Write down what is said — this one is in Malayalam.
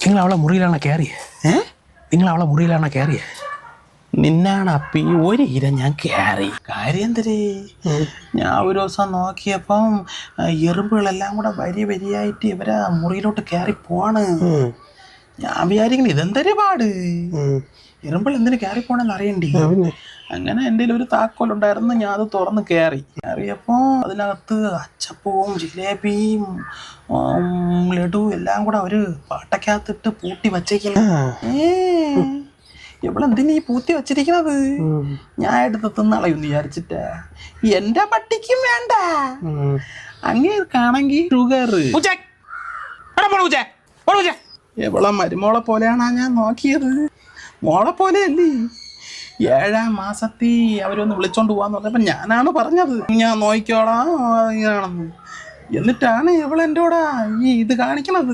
നിങ്ങൾ അവളെ മുറിയിലാണ് കയറിയേ? നിങ്ങൾ അവളെ മുറിയിലാണ് കയറിയേ? നിന്നാണ് അപ്പി ഒരു ഇര ഞാൻ കയറി. കാര്യം എന്തരേ, ഞാൻ ഒരു ദിവസം നോക്കിയപ്പം എറുമ്പുകളെല്ലാം കൂടെ വരിയായിട്ട് ഇവരെ മുറിയിലോട്ട് കയറി പോവാണ്. ഞാൻ വിചാരിക്കുന്നു ഇതെന്തൊരു പാട്, എറുമ്പുകൾ എന്തിനു കയറി പോണെന്ന് അറിയണ്ടേ. അങ്ങനെ എൻ്റെ ഒരു താക്കോലുണ്ടായിരുന്നു, ഞാൻ അത് തുറന്ന് കയറിയപ്പോൾ അതിനകത്ത് അച്ചപ്പവും ജിലേബിയും ലഡു എല്ലാം കൂടെ ഒരു പാട്ടക്കകത്തിട്ട് പൂട്ടി വച്ചേക്കുന്നു. ഇവളെന്തിനീ പൂത്തി വച്ചിരിക്കുന്നത്? ഞാൻ എടുത്ത് തിന്നളയുന്ന് വിചാരിച്ചിട്ടാ. എന്റെ പട്ടിക്കും വേണ്ട, അങ്ങേർക്കാണെങ്കിൽ ഷുഗർ. എവളെ മരുമോളെ പോലെയാണാ ഞാൻ നോക്കിയത്, മോളെ പോലെ അല്ലേ. 7-ാം മാസത്തിൽ അവരൊന്ന് വിളിച്ചോണ്ട് പോവാന്ന് പറഞ്ഞപ്പോ ഞാനാണ് പറഞ്ഞത് ഞാൻ നോക്കിക്കോളാം ഇതാണെന്ന്. എന്നിട്ടാണ് ഇവളെൻ്റെ കൂടെ ഈ ഇത് കാണിക്കണത്.